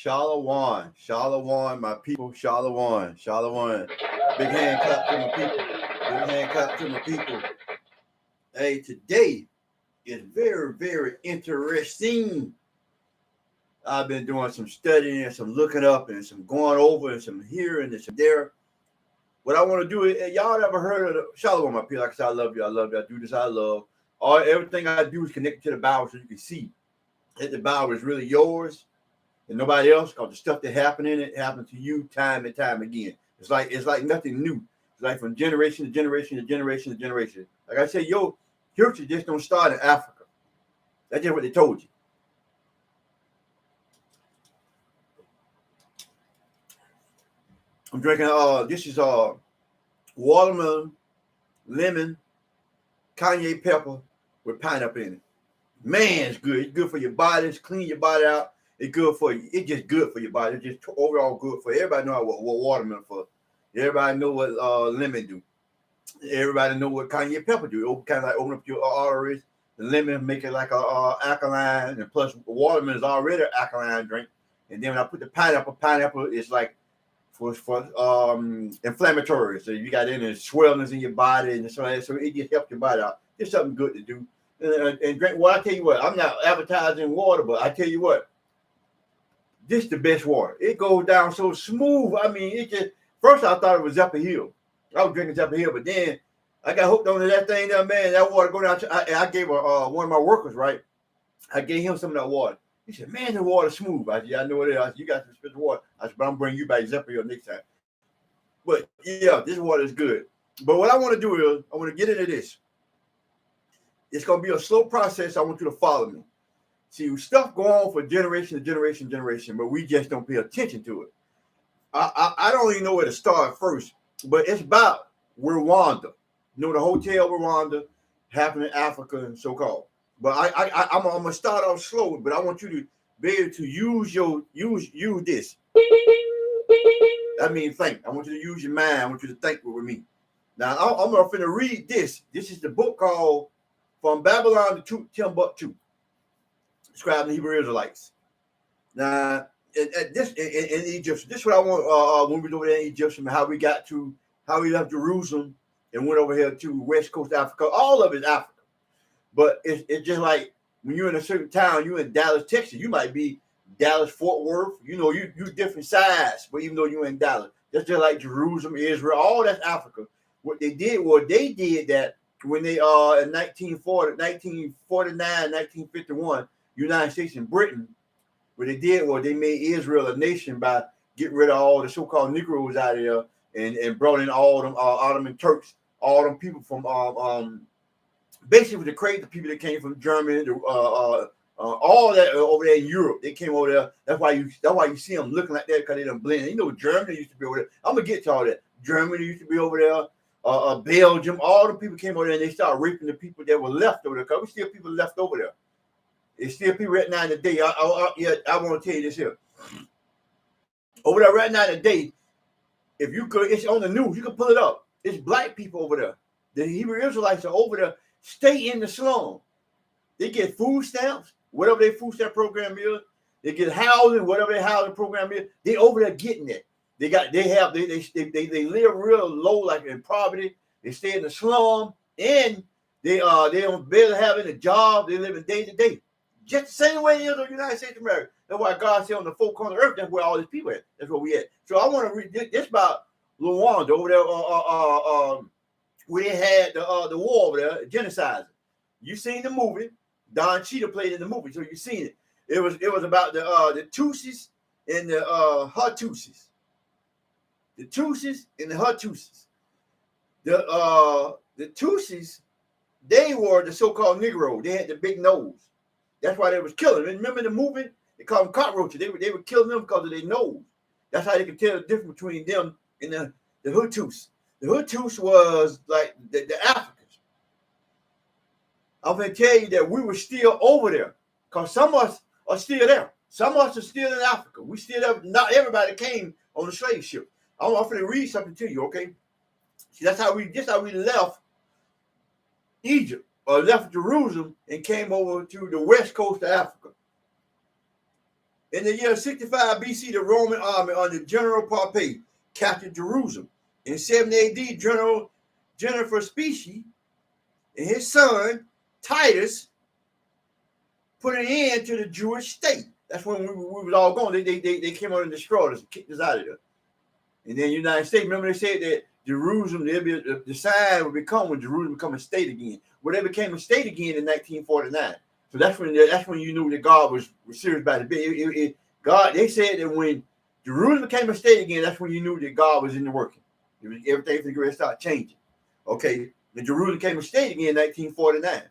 Shalom, shalom, my people, shalom, shalom. Big hand clap to my people. Big hand clap to my people. Hey, today is very, very interesting. I've been doing some studying and some looking up and some going over and some hearing and some there. What I want to do is, y'all ever heard of the shalom, my people? Like I said, I love you, I love you, I do this, I love. Everything I do is connected to the Bible so you can see that the Bible is really yours and nobody else, because the stuff that happened in it happened to you time and time again. It's like nothing new. It's like from generation to generation to generation to generation. Like I said, your history just don't start in Africa. That's just what they told you. I'm drinking this is watermelon, lemon, cayenne pepper with pineapple in it. Man, it's good. It's good for your body. It's clean your body out. It's good for you. It's just good for your body. It's just overall good for you. Everybody know what watermelon for. Everybody know what lemon do. Everybody know what cayenne pepper do. It kind of like open up your arteries. The lemon make it like a alkaline, and plus watermelon is already an alkaline drink. And then when I put the pineapple is like for inflammatory. So you got any swellness in your body and so it just helps your body out. It's something good to do. And drink. Well, I tell you what, I'm not advertising water, but I tell you what. This is the best water. It goes down so smooth. I mean, it just, first I thought it was Upper Hill. I was drinking Upper Hill, but then I got hooked onto that thing there, man. That water go down. I gave one of my workers, right? I gave him some of that water. He said, man, the water's smooth. I said, yeah, I know it is. I said, you got some special water. I said, but I'm bringing you back Upper Hill next time. But yeah, this water is good. But what I want to do is, I want to get into this. It's going to be a slow process. I want you to follow me. See, stuff go on for generation to generation to generation, but we just don't pay attention to it. I don't even know where to start first, but it's about Rwanda. You know, the Hotel Rwanda happened in Africa and so-called. But I'm gonna start off slow, but I want you to be able to use this. I mean, think. I want you to use your mind. I want you to think with me. Now, I'm gonna read this. This is the book called From Babylon to Timbuktu. Describing the Hebrew Israelites. Now, this in Egypt, this is what I want when we go over there in Egypt, how we left Jerusalem and went over here to West Coast Africa. All of it is Africa. But it's just like when you're in a certain town, you're in Dallas, Texas, you might be Dallas, Fort Worth, you different size, but even though you're in Dallas, that's just like Jerusalem, Israel, all that's Africa. What they did that when they in 1949, 1951. United States and Britain, what they did was they made Israel a nation by getting rid of all the so-called Negroes out of there and brought in all them Ottoman Turks, all them people from basically the crazy people that came from Germany, all that over there in Europe. They came over there. That's why you see them looking like that, because they done blend. You know, Germany used to be over there. I'm gonna get to all that. Germany used to be over there. Belgium, all the people came over there and they started raping the people that were left over there. Because we still people left over there. It's still people right now in the day. I want to tell you this here. Over there right now in the day, if you could, it's on the news. You can pull it up. It's black people over there. The Hebrew Israelites are over there. Stay in the slum. They get food stamps, whatever their food stamp program is. They get housing, whatever their housing program is. They over there getting it. They live real low, like in poverty. They stay in the slum, and they don't barely have any job. They live in day to day. Just the same way it is in the United States of America. That's why God said on the four corners of the earth, that's where all these people at. That's where we at. So I want to read this about Rwanda over there, where they had the war over there, genocide. You seen the movie. Don Cheadle played in the movie, so you seen it. It was about the Tutsis and the Hutus. The Tutsis and the Hutus. The Tutsis, they were the so-called Negro. They had the big nose. That's why they was killing them. Remember the movie? They called them cockroaches. They were killing them because of their nose. That's how they could tell the difference between them and the Hutus. The Hutus was like the Africans. I'm going to tell you that we were still over there because some of us are still there. Some of us are still in Africa. We still there. Not everybody came on the slave ship. I'm going to read something to you, okay? See, that's how we left Egypt. Or left Jerusalem and came over to the west coast of Africa. In the year 65 BC, the Roman army under General Pompey captured Jerusalem. In 70 AD, General Jennifer Specie and his son Titus put an end to the Jewish state. That's when we was all gone. They came out and destroyed us and kicked us out of there. And then the United States, remember they said that Jerusalem, the sign would become when Jerusalem become a state again. Well, they became a state again in 1949. So that's when you knew that God was serious about it. God, they said that when Jerusalem became a state again, that's when you knew that God was in the working. Everything was going to start changing. Okay, and Jerusalem became a state again in 1949.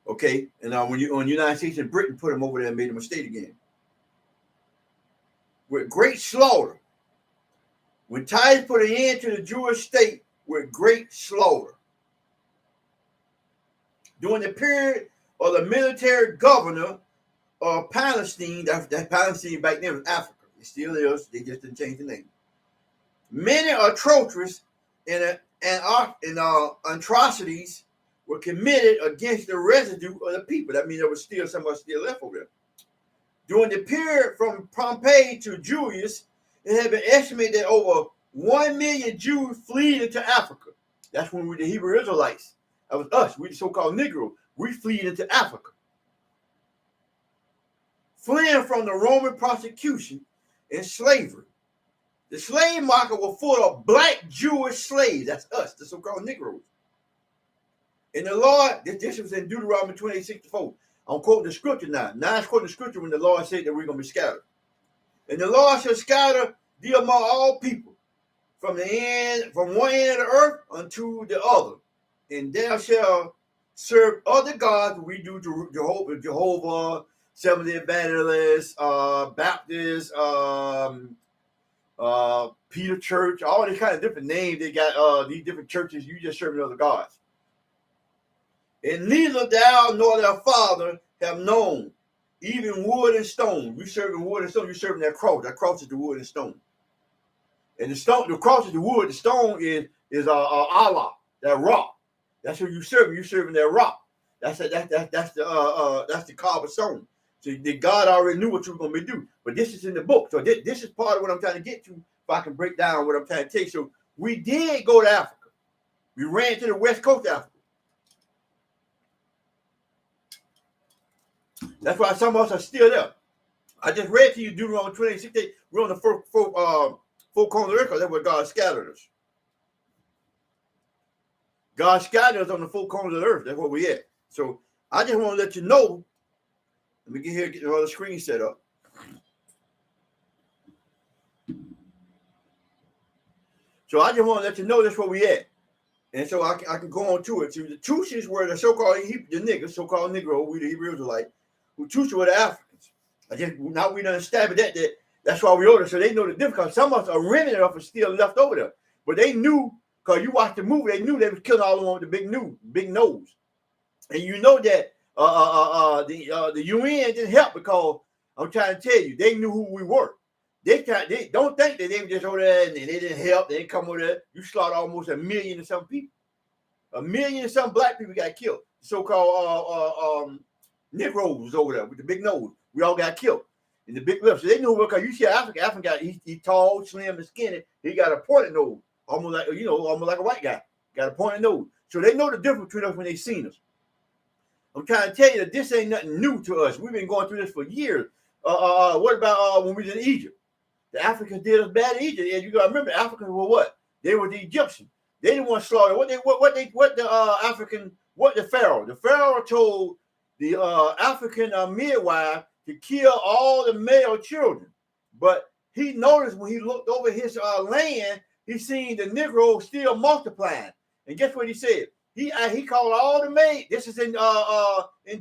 Okay, and when the United States and Britain put them over there and made them a state again. With great slaughter. When Titus put an end to the Jewish state with great slaughter. During the period of the military governor of Palestine, that Palestine back then was Africa. It still is. They just didn't change the name. Many atrocious and atrocities were committed against the residue of the people. That means there was still somebody still left over there. During the period from Pompey to Julius, it had been estimated that over 1 million Jews fled into Africa. That's when we the Hebrew Israelites. That was us. We the so-called Negro. We fled into Africa. Fleeing from the Roman persecution and slavery. The slave market was full of black Jewish slaves. That's us, the so-called Negroes. And the Lord, this was in Deuteronomy 28:64. I'm quoting the scripture now. Now I'm quoting the scripture when the Lord said that we're going to be scattered. And the Lord shall scatter thee among all people, from one end of the earth unto the other. And thou shalt serve other gods. We do Jehovah, Seventh-day Adventists, Baptists, Peter Church, all these kind of different names. They got these different churches. You just serving other gods. And neither thou nor thy father have known, even wood and stone. You serving wood and stone. You serving that cross. That cross is the wood and stone. And the cross is the wood. The stone is Allah, that rock. That's what you serving. You serving that rock. That's the carved stone. So the God already knew what you were going to do. But this is in the book. So this is part of what I'm trying to get to. If I can break down what I'm trying to take. So we did go to Africa. We ran to the west coast of Africa. That's why some of us are still there. I just read to you Deuteronomy 28:6. We're on the four corners of the earth. That's where God scattered us. God scattered us on the four corners of the earth. That's where we at. So I just want to let you know. Let me get the other screen set up. So I just want to let you know that's where we at. And so I can go on to it. So the Tutsis were the so-called so-called Negro, we the Hebrew Israelite, who Tutsis were the Africans. Now we understand that's why we ordered. So they know the difference. Some of us are remnant of us still left over there. But they knew, because you watched the movie, they knew they was killing all of them with the big nose. And you know that the UN didn't help, because I'm trying to tell you, they knew who we were. They don't think that they were just over there and they didn't help. They didn't come over there. You slaughtered almost 1 million and some people. 1 million and some black people got killed. So-called Negroes over there with the big nose. We all got killed in the big lips. So they knew, because you see African got he tall, slim, and skinny. He got a pointed nose, almost like a white guy. Got a pointed nose. So they know the difference between us when they seen us. I'm trying to tell you that this ain't nothing new to us. We've been going through this for years. What about when we was in Egypt? The Africans did us bad in Egypt. And you gotta remember, Africans were what? They were the Egyptians. They didn't want to slaughter. What the Pharaoh? The Pharaoh told the African midwife to kill all the male children. But he noticed when he looked over his land, he seen the Negro still multiplying. And guess what he said? He called all the maids. This is in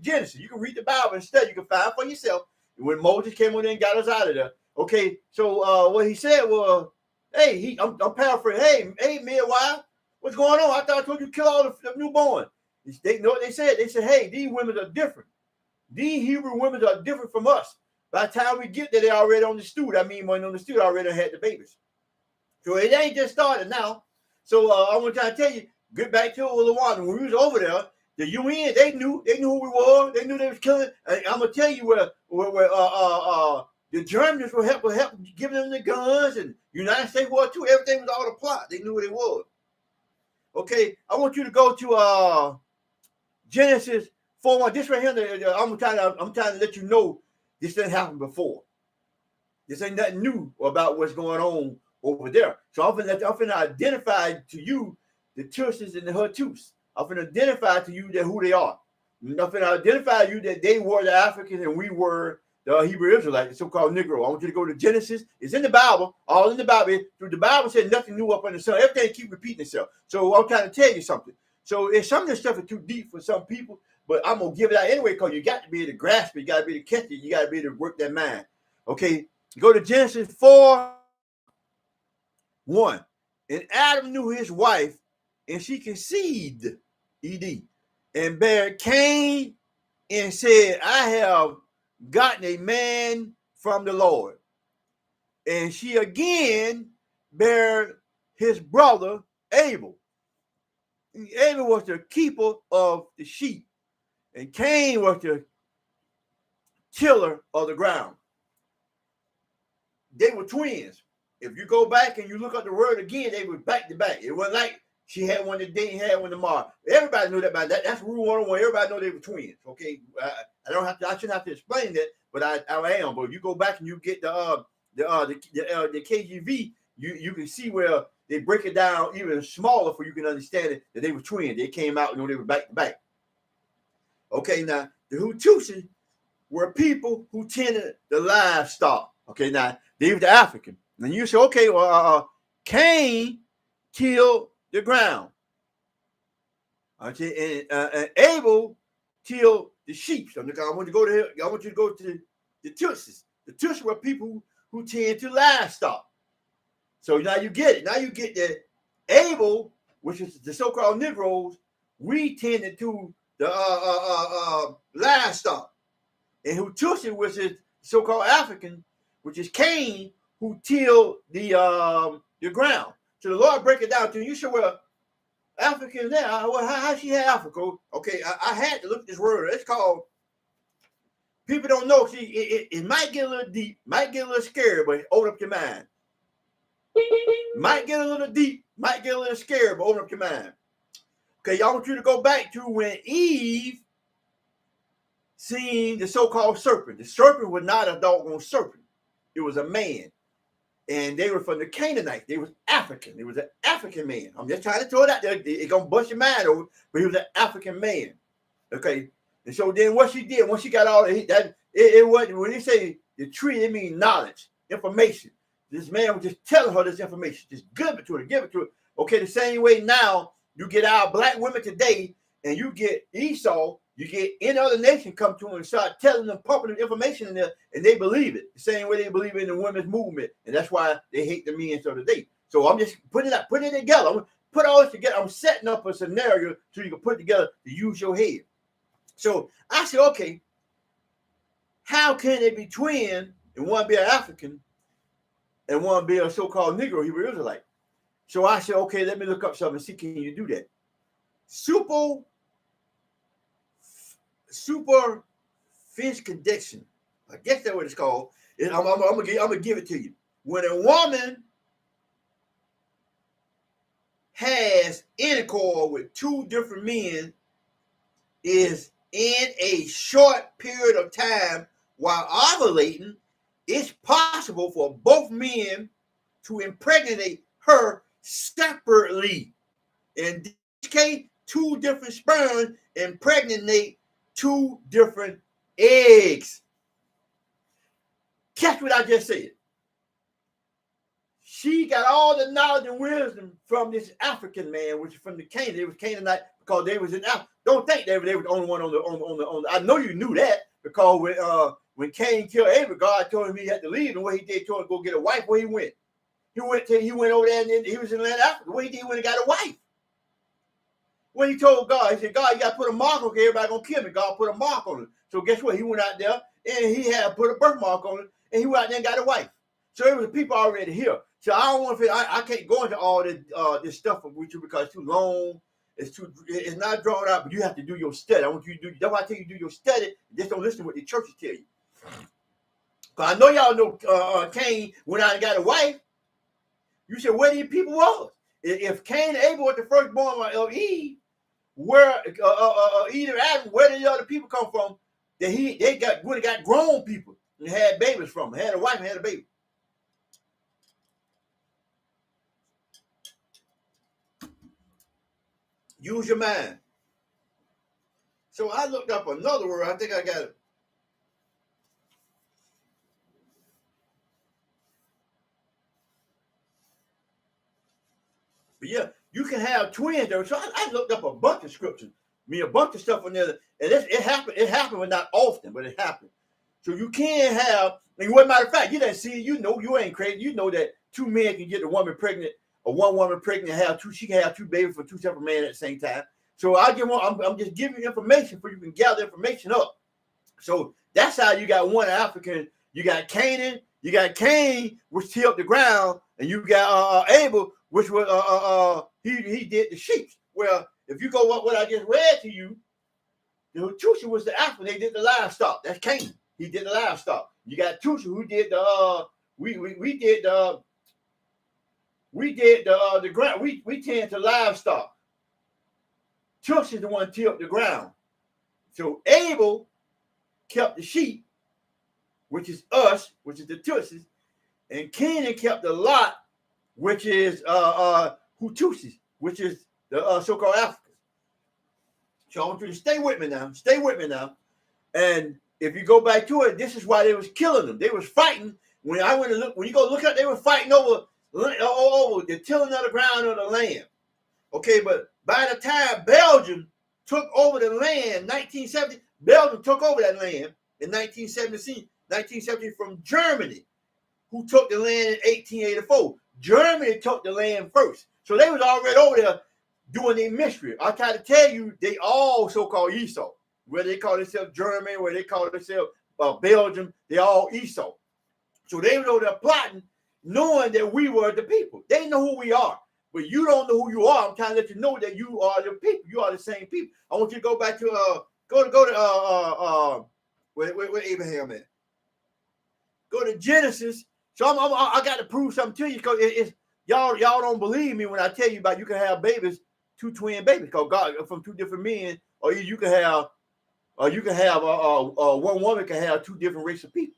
Genesis. You can read the Bible instead. You can find for yourself. When Moses came in and got us out of there. Okay, so what he said was, hey, I'm paraphrasing. Hey, midwife, what's going on? I thought I told you to kill all the newborn. They know what they said. They said, hey, these women are different. These Hebrew women are different from us. By the time we get there, they already on the stool. I mean, when on the stool, already had the babies. So it ain't just started now. So I want to tell you, get back to Rwanda. When we was over there, The UN, they knew who we were. They knew they was killing. I'm gonna tell you where the Germans were help giving them the guns, and United States War II. Everything was all a plot. They knew what it was. Okay, I want you to go to Genesis 4:1. This right here, I'm trying to let you know this didn't happen before. This ain't nothing new about what's going on over there. So I'm finna identify to you the Tutsis and the Hutus. I'm finna identify to you that who they are. I'm finna identify to you that they were the Africans and we were the Hebrew Israelites, the so-called Negro. I want you to go to Genesis. It's in the Bible, all in the Bible. The Bible said nothing new up under the sun. Everything keep repeating itself. So I'm trying to tell you something. So some of this stuff is too deep for some people, but I'm gonna give it out anyway because you got to be able to grasp it. You got to be able to catch it. You got to be able to work that mind. Okay, go to Genesis 4:1. And Adam knew his wife, and she conceived, ED, and bare Cain, and said, I have gotten a man from the Lord. And she again bare his brother Abel. And Abel was the keeper of the sheep, and Cain was the tiller of the ground. They were twins. If you go back and you look up the word again, they were back to back. It wasn't like she had one today and had one tomorrow. Everybody knew that about that. That's rule 101. Everybody know they were twins. Okay, I shouldn't have to explain that, but I am. But if you go back and you get the KJV, you can see where they break it down even smaller for you can understand it that they were twins. They came out they were back to back. Okay, now the Hutus were people who tended the livestock. Okay, now they were the African. And you say, okay, well, Cain tilled the ground. Okay, and Abel tilled the sheep. So I want you to go to the Tutsis. The Tutsis were people who tend to livestock. So now you get it. Now you get that Abel, which is the so-called Negroes, we tended to the livestock. And Hutus, which is so-called African, which is Cain, who tilled the ground. So the Lord break it down to you. You say, well, African now, well, how she had Africa? Okay, I had to look at this word. It's called, people don't know. See, it might get a little deep, might get a little scary, but open up your mind. Might get a little deep, might get a little scary, but open up your mind. Okay, y'all want you to go back to when Eve seen the so-called serpent. The serpent was not a doggone serpent. It was a man. And they were from the Canaanites. They was African. It was an African man. I'm just trying to throw it out there. It's going to bust your mind over, but he was an African man. Okay. And so then what she did, once she got all that, it wasn't, when they say the tree, it means knowledge, information. This man was just telling her this information. Just give it to her, give it to her. Okay, the same way now, you get our black women today, and you get Esau, you get any other nation come to them and start telling them, pumping the information in there, and they believe it. The same way they believe in the women's movement. And that's why they hate the men of today. So I'm just putting it together. I'm put all this together. I'm setting up a scenario so you can put it together to use your head. So I said, okay, how can they be twin and one be an African and one be a so-called Negro Hebrew Israelite? So I said, okay, let me look up something and see, can you do that? Super fish condition. I guess that's what it's called. I'm gonna give it to you. When a woman has intercourse with two different men, is in a short period of time while ovulating, it's possible for both men to impregnate her separately. In this case, two different sperms impregnate two different eggs. Catch what I just said. She got all the knowledge and wisdom from this African man, which is from the Canaan. They was Canaanite because they was in Africa. Don't think they were the only one on the. I know you knew that because when Cain killed Abel, God told him he had to leave, and what he did, told him to go get a wife. Where he went? He went over there, and then he was in land Africa. What he did when he got a wife? When he told God, he said, God, you got to put a mark on it. Everybody going to kill me. God put a mark on it. So guess what? He went out there and he had put a birthmark on it. And he went out there and got a wife. So it was people already here. So I don't want to, I can't go into all this stuff with you because it's too long. It's not drawn out, but you have to do your study. I want you to do. That's why I tell you to do your study. Just don't listen to what the churches tell you. Cause I know y'all know Cain went out and got a wife. You said where these people was? If Cain and Abel were the firstborn of Eve, where Eve and Adam, where did the other people come from? That they would have got grown people and had babies from. Had a wife and had a baby. Use your mind. So I looked up another word. I think I got it. But yeah, you can have twins there. So I looked up a bunch of scriptures. I mean, a bunch of stuff on there. And it happened. It happened, but not often, but it happened. So you can have, and as a matter of fact, you didn't see, you know, you ain't crazy. You know that two men can get a woman pregnant, or one woman pregnant and have two, she can have two babies for two separate men at the same time. So I'm just giving you information for you can gather information up. So that's how you got one African, you got Canaan, you got Cain, which tilled the ground, and you got Abel, which was he did the sheep. Well, if you go what I just read to you, the Tutsis was the African, they did the livestock. That's Cain. He did the livestock. You got Tutsis who did the we did the ground. We tend to livestock. Tutsis is the one tilled the ground. So Abel kept the sheep, which is us, which is the Tutsis, and Canaan kept the lot, which is Hutus, which is the so-called Africans. So I want you to stay with me now. Stay with me now. And if you go back to it, this is why they was killing them. They was fighting. When I went to look, when you go look at, they were fighting over the tilling of the ground of the land. Okay, but by the time Belgium took over the land, 1970, Belgium took over that land in 1970 from Germany, who took the land in 1884. Germany took the land first. So they was already over there doing their mystery. I try to tell you, they all so-called Esau. Where they call themselves Germany, where they call themselves Belgium, they all Esau. So they were over there plotting, knowing that we were the people. They know who we are, but you don't know who you are. I'm trying to let you know that you are the people. You are the same people. I want you to go back to where Abraham at. Go to Genesis. So I got to prove something to you because it's y'all don't believe me when I tell you about you can have babies, two twin babies, because God from two different men, or you can have one woman can have two different races of people.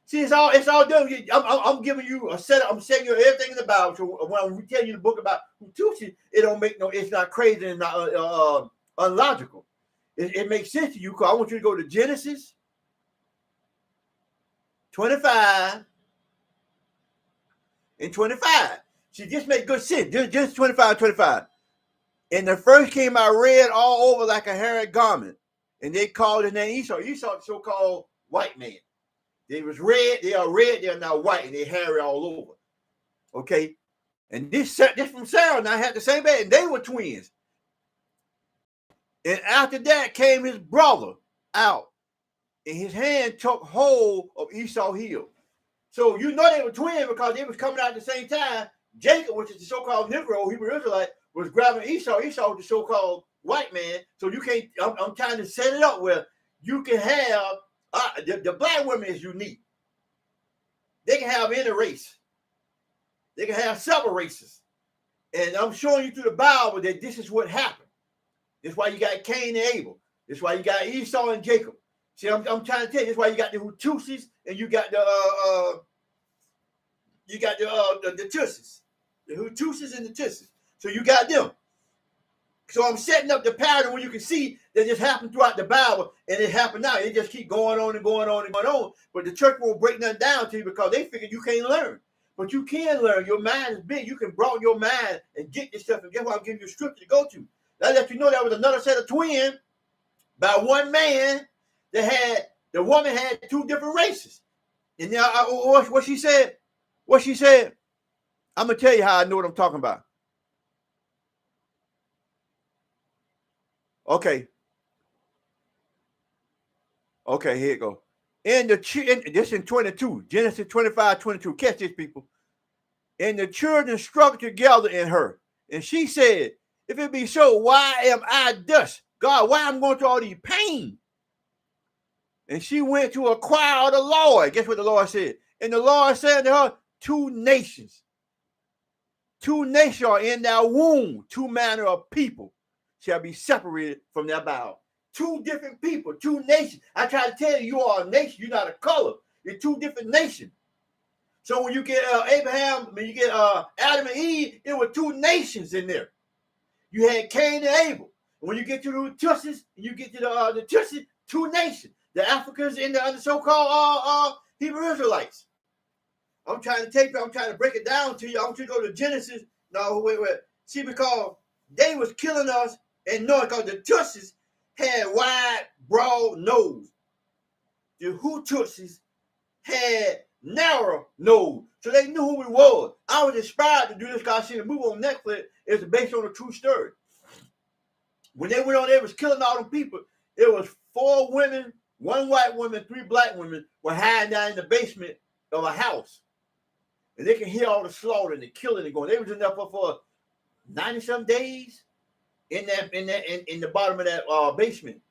See, it's all done. I'm giving you a setup. I'm saying you everything in the Bible. So when I'm telling you the book about Tutsis, it don't make no. It's not crazy and not unlogical. It makes sense to you because I want you to go to Genesis 25 and 25. See, this makes good sense. Just 25. And the first came out red all over like a hairy garment. And they called his name Esau. Esau, the so-called white man. They was red. They are red. They are now white. And they hairy all over. Okay? And this from Sarah now had the same baby. And they were twins. And after that came his brother out. And his hand took hold of Esau's heel. So you know they were twins because they was coming out at the same time. Jacob, which is the so-called Negro, Hebrew Israelite, was grabbing Esau. Esau was the so-called white man. So you can't, I'm trying to set it up where you can have, the black woman is unique. They can have any race. They can have several races. And I'm showing you through the Bible that this is what happened. That's why you got Cain and Abel. That's why you got Esau and Jacob. See, I'm trying to tell you, that's why you got the Hutus and you got the Tutsis. The Hutus and the Tutsis. So you got them. So I'm setting up the pattern where you can see that this happened throughout the Bible, and it happened now. It just keep going on and going on and going on. But the church won't break nothing down to you because they figure you can't learn. But you can learn. Your mind is big. You can broaden your mind and get this stuff. And guess what? I'm giving you a scripture to go to. That let you know there was another set of twins by one man that had, the woman had two different races. And now what she said, I'm going to tell you how I know what I'm talking about. Okay, here you go. This in 22, Genesis 25:22. Catch this, people. And the children struggled together in her. And she said, If it be so, why am I thus? God, why I'm going through all these pain? And she went to inquire of the Lord. Guess what the Lord said? And the Lord said to her, two nations are in their womb, two manner of people shall be separated from their bowels. Two different people, two nations. I try to tell you, you are a nation, you're not a color. You're two different nations. So when you get Abraham, when you get Adam and Eve, there were two nations in there. You had Cain and Abel. When you get to the Tutsis, you get to the Tutsis, two nations. The Africans and the so-called Hebrew Israelites. I'm trying to break it down to you. I want you to go to Genesis. No, wait. See, because they was killing us and knowing, because the Tutsis had wide, broad nose. The Hutus had narrow nose. So they knew who we was. I was inspired to do this because I seen a movie on Netflix. It's based on a true story. When they went on there, was killing all them people. It was 4 women, 1 white woman, 3 black women were hiding down in the basement of a house. And they can hear all the slaughter and the killing and going. They was in there for 90-some days in the bottom of that basement.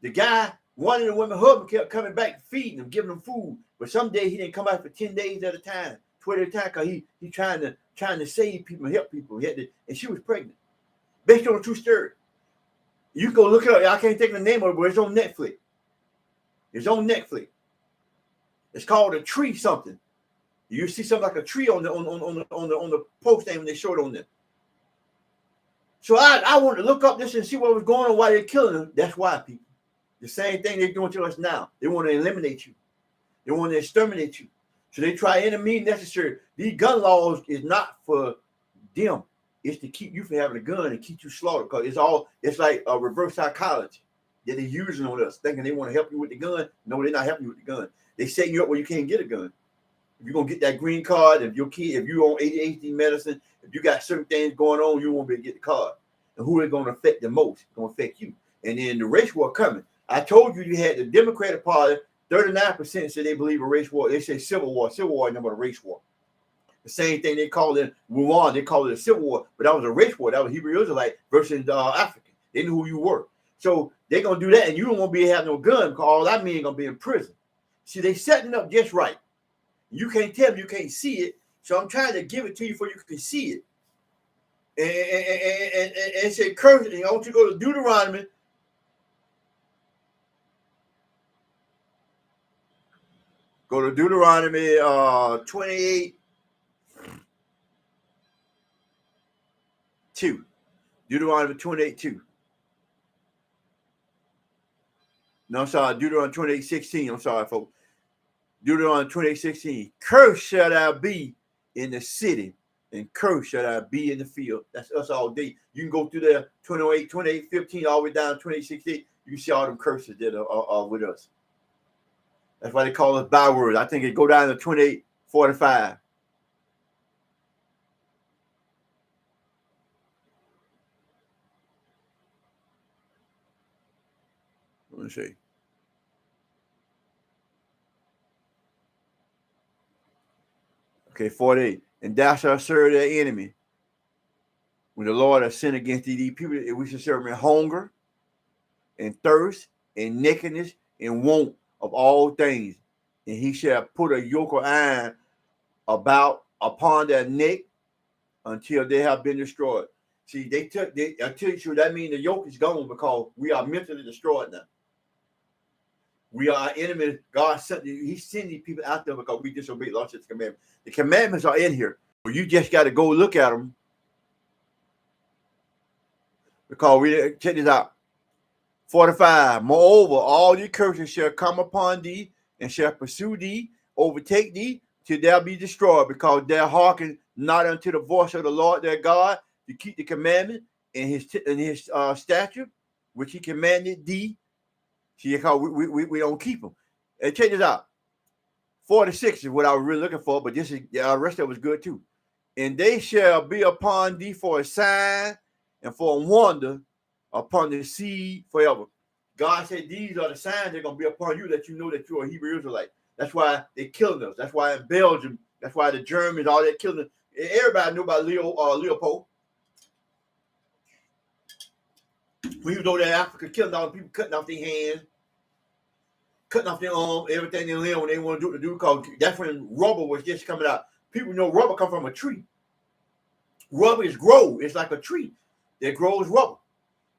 The guy, one of the women husband kept coming back, feeding them, giving them food. But some days he didn't come out for 10 days at a time, 20 at a time, because he trying to save people, help people. And she was pregnant. Based on a true story. You go look it up. I can't think of the name of it, but it's on Netflix. It's on Netflix. It's called A Tree something. You see something like a tree on the post name when they showed on there. So I wanted to look up this and see what was going on, why they're killing them. That's why, people. The same thing they're doing to us now. They want to eliminate you. They want to exterminate you. So they try any means necessary. These gun laws is not for them. It's to keep you from having a gun and keep you slaughtered, because it's like a reverse psychology that they're using on us, thinking they want to help you with the gun. No, they're not helping you with the gun. They setting you up where you can't get a gun. If you're gonna get that green card, if you're on ADHD medicine, if you got certain things going on, you won't be able to get the card. And who is gonna affect the most? It's gonna affect you. And then the race war coming. I told you had the Democratic Party, 39% say they believe a race war. They say civil war. Civil war is not a race war. The same thing they call it Rwanda, they call it a civil war, but that was a race war. That was Hebrew Israelite versus African. They knew who you were. So they're going to do that, and you don't want to be having no gun because all that means going to be in prison. See, they setting up just right. You can't tell them, you can't see it, so I'm trying to give it to you before you can see it. And say, curse, and I want you to go to Deuteronomy. Go to Deuteronomy 28. 2. Deuteronomy 28:2. No, I'm sorry. Deuteronomy 28:16. I'm sorry, folks. Deuteronomy 28:16. Cursed shall thou be in the city, and cursed shall thou be in the field. That's us all day. You can go through there 28:15, all the way down 28:16. You can see all them curses that are with us. That's why they call us bywords. I think it go down to 28:45. Let me see. Okay, 48. And thou shalt serve their enemy. When the Lord has sinned against these people, we should serve them in hunger and thirst and nakedness and want of all things. And he shall put a yoke of iron upon their neck until they have been destroyed. See, I tell you, that means the yoke is gone because we are mentally destroyed now. We are enemies. God sent He sent these people out there because we disobeyed Lord's commandments. The commandments are in here. You just got to go look at them. Because check this out. 45. Moreover, all these curses shall come upon thee and shall pursue thee, overtake thee, till thou be destroyed, because thou hearken not unto the voice of the Lord their God to keep the commandment and his statute, which he commanded thee. See, because we don't keep them. And check this out. 46 is what I was really looking for, but this is the rest of it was good too. And they shall be upon thee for a sign and for a wonder upon the seed forever. God said these are the signs that are going to be upon you, that you know that you're a Hebrew Israelite. That's why they killed us. That's why in Belgium, that's why the Germans, all that killing us. Everybody knew about Leopold. When he was over there in Africa, killing all the people, cutting off their hands, cutting off their arm, everything they limb when they want to do, because that's when rubber was just coming out. People know rubber come from a tree. Rubber is grow. It's like a tree that grows rubber.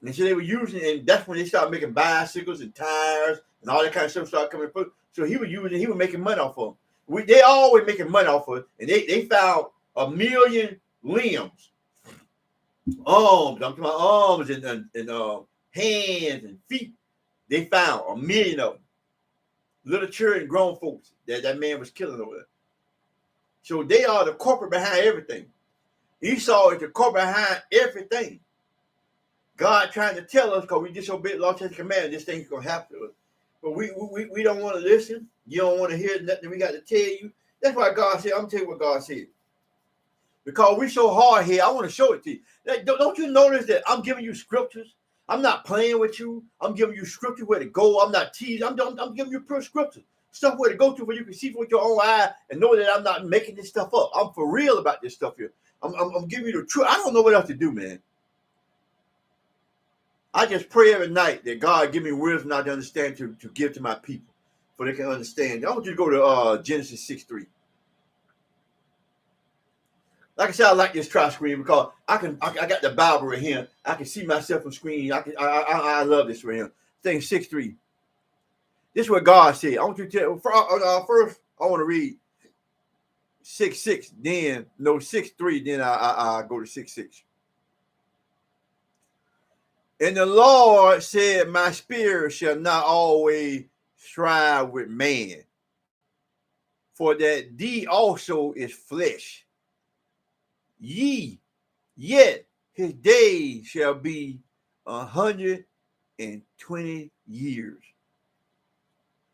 And so they were using it, and that's when they started making bicycles and tires and all that kind of stuff started coming through. So he was making money off of them. They always making money off of it. And they found 1 million limbs. Arms, I'm talking about arms and hands and feet. They found 1 million of them. Little children, grown folks that man was killing over there. So they are the corporate behind everything. Esau is the corporate behind everything. God trying to tell us, because we disobeyed law, statutes, and commandments, this thing's going to happen to us. But we don't want to listen. You don't want to hear nothing we got to tell you. That's why God said, I'm going to tell you what God said. Because we're so hard here, I want to show it to you. Don't you notice that I'm giving you scriptures? I'm not playing with you. I'm giving you scripture where to go. I'm not teasing. I'm giving you pure scripture. Stuff where to go to where you can see with your own eye and know that I'm not making this stuff up. I'm for real about this stuff here. I'm giving you the truth. I don't know what else to do, man. I just pray every night that God give me wisdom not to understand to give to my people so they can understand. I want you to go to Genesis 6:3. Like I said, I like this try screen because I got the Bible right here. I can see myself on screen. I love this right here. Thing 6:3. This is what God said. I want you to tell first. I want to read 6:6. Then 6:3. Then I go to 6:6. And the Lord said, my spirit shall not always strive with man, for that thee also is flesh. Yet his days shall be 120 years.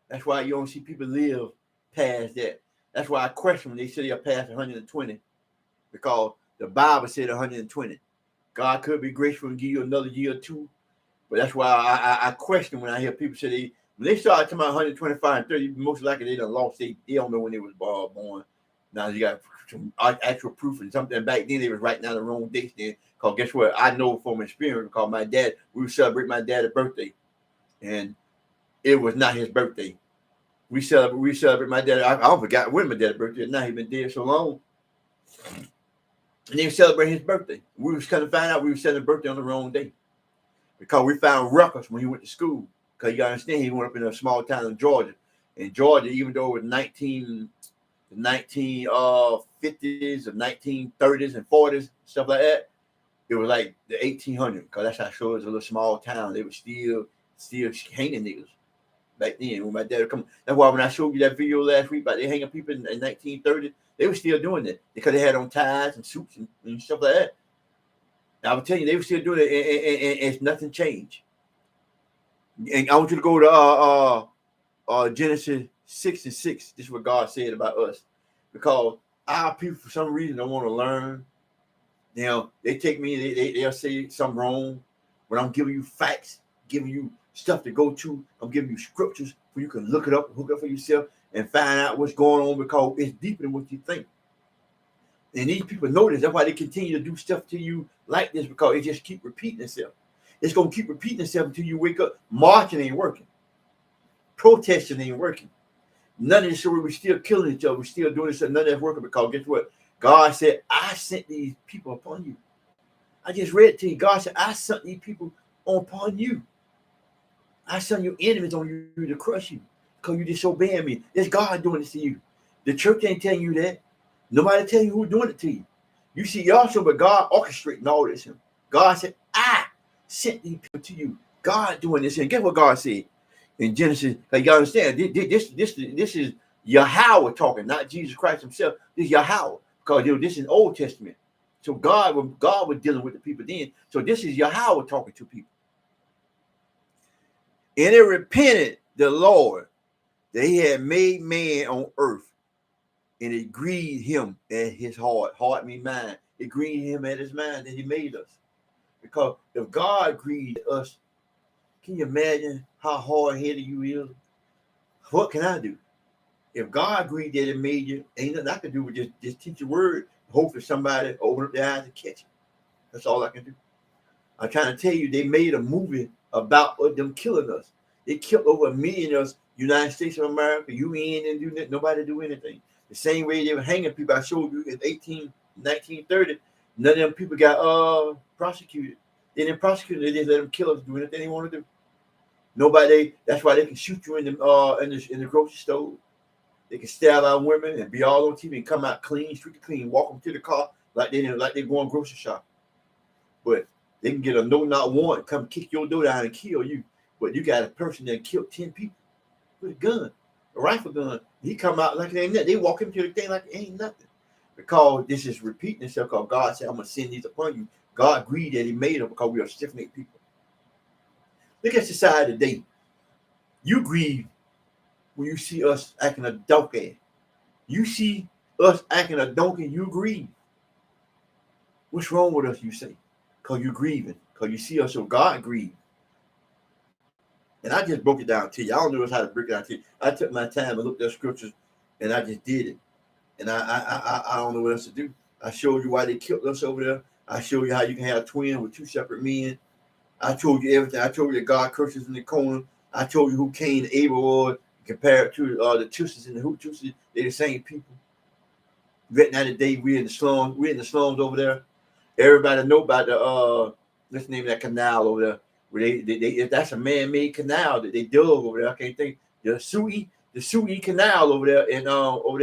That's why you don't see people live past that. That's why I question when they say they're past 120, because the Bible said 120. God could be graceful and give you another year or two, but that's why I question when I hear people say when they start talking about 125 and 30, most likely they done lost. They don't know when they was born. Now you got some actual proof and something. Back then they was writing down the wrong dates then. Because guess what? I know from experience, because my dad, we would celebrate my dad's birthday, and it was not his birthday. We celebrate my dad. I forgot when my dad's birthday. Now he's been dead so long. And they celebrate his birthday. We was kind of find out we were celebrating birthday on the wrong day, because we found records when he went to school. Because you gotta understand, he went up in a small town in Georgia. In Georgia, even though it was 1950s or 1930s and 40s, stuff like that, it was like the 1800s, because that's how sure it was a little small town. They were still hanging niggas back then when my dad would come. That's why when I showed you that video last week about they hanging people in 1930s, they were still doing that because they had on ties and suits and stuff like that. And I would tell you, they were still doing it, and nothing changed. And I want you to go to Genesis 6:6. This is what God said about us, because our people for some reason don't want to learn. You know, they take me, they'll say something wrong when I'm giving you facts, giving you stuff to go to. I'm giving you scriptures where you can look it up, hook up for yourself, and find out what's going on, because it's deeper than what you think. And these people know this. That's why they continue to do stuff to you like this, because it just keep repeating itself. It's going to keep repeating itself until you wake up. Marching ain't working. Protesting ain't working. None of this, we're still killing each other. We're still doing this. None of that's working, because guess what? God said, I sent these people upon you. I just read it to you. God said, I sent these people upon you. I sent your enemies on you to crush you, because you disobeying me. It's God doing this to you. The church ain't telling you that. Nobody telling you who's doing it to you. You see, y'all show, but God orchestrating all this. God said, I sent these people to you. God doing this. And guess what God said in Genesis? Like, you understand, this is Yahqua talking, not Jesus Christ himself. This is Yahqua, because this is Old Testament. So God was dealing with the people then. So this is Yahqua talking to people. And it repented the Lord that he had made man on earth, and it grieved him at his heart. Heart means mind. It grieved him at his mind that he made us. Because if God grieved us, can you imagine how hard-headed you is? What can I do? If God grieved that it made you, ain't nothing I can do but just teach a word. Hopefully somebody open up their eyes and catch it. That's all I can do. I'm trying to tell you, they made a movie about them killing us. They killed over 1 million of us, United States of America. You ain't and do nothing. Nobody do anything. The same way they were hanging people. I showed you in 1930. None of them people got prosecuted. They didn't prosecute. They just let them kill us, do anything they want to do. Nobody. That's why they can shoot you in the grocery store. They can stab out women and be all on TV and come out clean, street clean, walk them to the car like they going grocery shopping. But they can get a no not warrant, come kick your door down and kill you. But you got a person that killed 10 people with a gun, a rifle gun. He come out like it ain't nothing. They walk him to the thing like it ain't nothing. Because this is repeating itself, because God said, I'm going to send these upon you. God agreed that he made them because we are stiff-necked people. Look at society today. You grieve when you see us acting a donkey. You see us acting a donkey, you grieve. What's wrong with us, you say? Because you're grieving. Because you see us, so God grieved. And I just broke it down to you. I don't know how to break it down to you. I took my time and looked at scriptures, and I just did it. And I don't know what else to do. I showed you why they killed us over there. I showed you how you can have twins with two separate men. I told you everything. I told you that God curses in the corner. I told you who Cain and Abel was compared to the Tutsis and the Hutus. They're the same people. Right now today, we're in the slums. We're in the slums over there. Everybody know about the let's name that canal over there. Where they that's a man-made canal that they dug over there. I can't think the Suez Canal over there in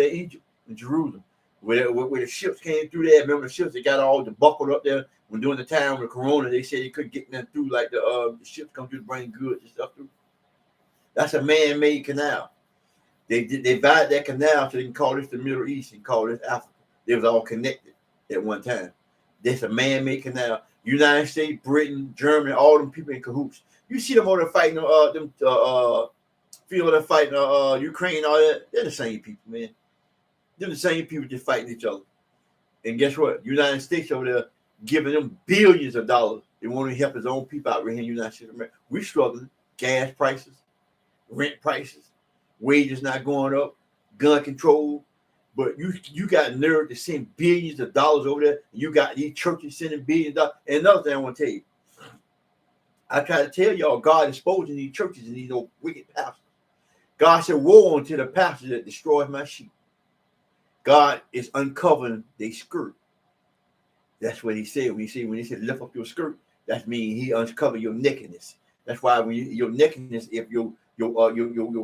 Egypt, in Jerusalem, where the ships came through there. Remember the ships? They got all the buckled up there. When during the time of the Corona, they said they couldn't get them through like the ships come through to bring goods and stuff through. That's a man-made canal. They divided that canal so they can call this the Middle East and call this Africa. They was all connected at one time. That's a man-made canal. United States, Britain, Germany, all them people in cahoots. You see them over there fighting field fighting Ukraine, all that. They're the same people, man. They're the same people just fighting each other. And guess what? United States over there giving them billions of dollars. They want to help his own people out right here in the United States of America. We're struggling. Gas prices, rent prices, wages not going up, gun control. But you got nerve to send billions of dollars over there. You got these churches sending billions of dollars. And another thing I want to tell you. I try to tell y'all, God is exposing these churches and these old wicked pastors. God said, woe unto the pastor that destroys my sheep. God is uncovering their skirt. That's what he said. When he said lift up your skirt, that means he uncover your nakedness. That's why when your nakedness, if your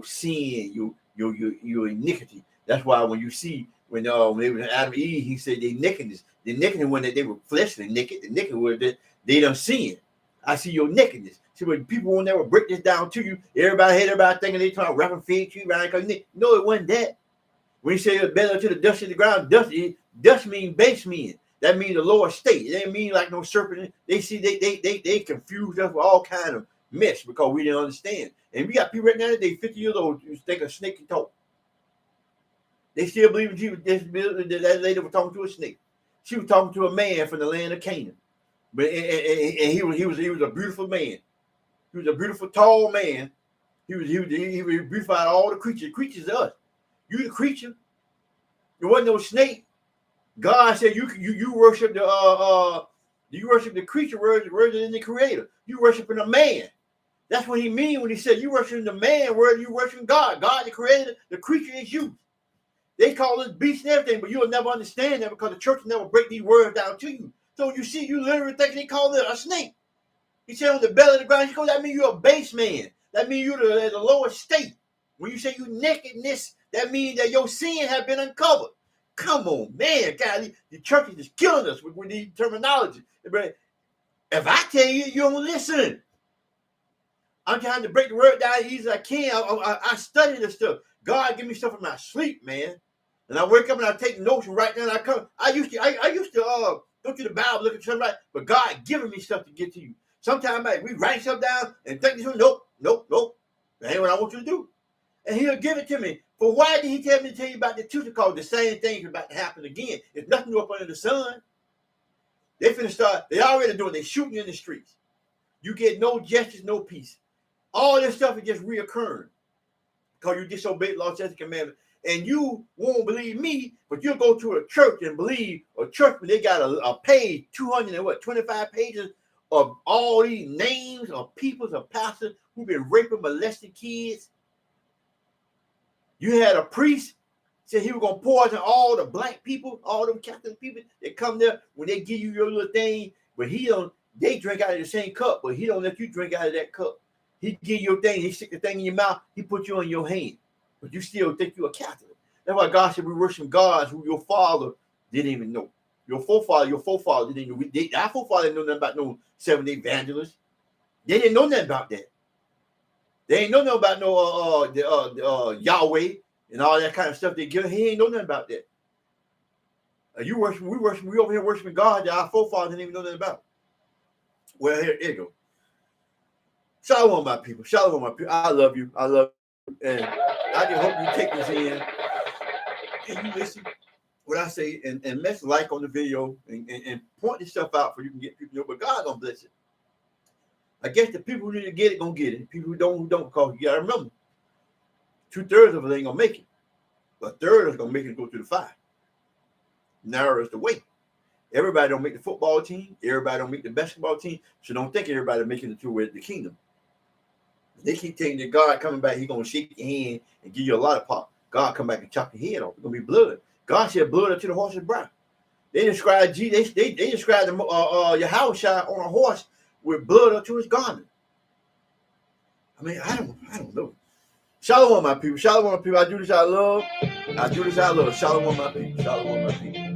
sin, your iniquity. That's why when you see when they were in Adam and Eve, he said they nakedness. The nakedness when they were fleshly naked. The naked was that they done sin. I see your nakedness. See, when people will never break this down to you, everybody thinking they trying to wrap and feed you right? No, it wasn't that. When you say better to the dust of the ground, dust means base men. That means the lower state. It ain't mean like no serpent. They see they confused us with all kind of mess because we didn't understand. And we got people right now that they 50 years old who think a snake can talk. They still believe in Jesus. That lady was talking to a snake. She was talking to a man from the land of Canaan. But and he was a beautiful man. He was a beautiful tall man. He was beautiful out of all the creatures. Creatures are us. You the creature. There wasn't no snake. God said you worship the creature rather than the creator. You worshiping a man. That's what he mean when he said you worshiping the man rather you worshiping God. God the creator, the creature is you. They call us beasts and everything, but you'll never understand that because the church will never break these words down to you. So you see, you literally think they call it a snake. He said on the belly of the ground, that means you're a base man. That means you're the lower state. When you say you nakedness, that means that your sin has been uncovered. Come on, man. God, the church is just killing us with these terminology. If I tell you, you don't listen. I'm trying to break the word down as easy as I can. I study this stuff. God give me stuff in my sleep, man. And I wake up and I take notes and write down. I used to go to the Bible, look at something, but God giving me stuff to get to you. Sometimes we write stuff down and think this one, nope. That ain't what I want you to do. And he'll give it to me. But why did he tell me to tell you about the Tutsis? Because the same thing is about to happen again. There's nothing new up under the sun. They finna start, they already doing, they shooting you in the streets. You get no justice, no peace. All this stuff is just reoccurring. Because you disobey the law, statutes, and commandments. And you won't believe me, but you'll go to a church and believe a church when they got a page, 225 pages of all these names of peoples of pastors who've been raping, molesting kids. You had a priest said he was gonna poison all the black people, all them Catholic people that come there when they give you your little thing, but he don't. They drink out of the same cup, but he don't let you drink out of that cup. He give you your thing, he stick the thing in your mouth, he put you on your hand, but you still think you're a Catholic. That's why God said we worship gods who your father didn't even know. Your forefather didn't know. Our forefather didn't know nothing about no 7-day evangelists. They didn't know nothing about that. They ain't know nothing about no Yahweh and all that kind of stuff they give. He ain't know nothing about that. We over here worshiping God that our forefathers didn't even know nothing about. Well, here you go. Shalom, my people. Shalom, my people. I love you. I love you. And I just hope you take this in. And you listen what I say and mess like on the video and point this stuff out for you can get people to know. But God gonna bless it. I guess the people who need to get it gonna get it. People who don't, because you gotta remember, 2/3 of it ain't gonna make it. But a third is gonna make it go through the fire. Narrow is the way. Everybody don't make the football team. Everybody don't make the basketball team. So don't think everybody making it to the kingdom. They keep telling that God coming back, He's gonna shake your hand and give you a lot of pop. God come back and chop your head off. It's gonna be blood. God said blood unto the horse's brow. They described Jesus. They described Yahqua on a horse with blood unto his garment. I mean, I don't know. Shalom, my people. Shalom, my people. I do this out of love. I do this out of love. Shalom, my people. Shalom, my people.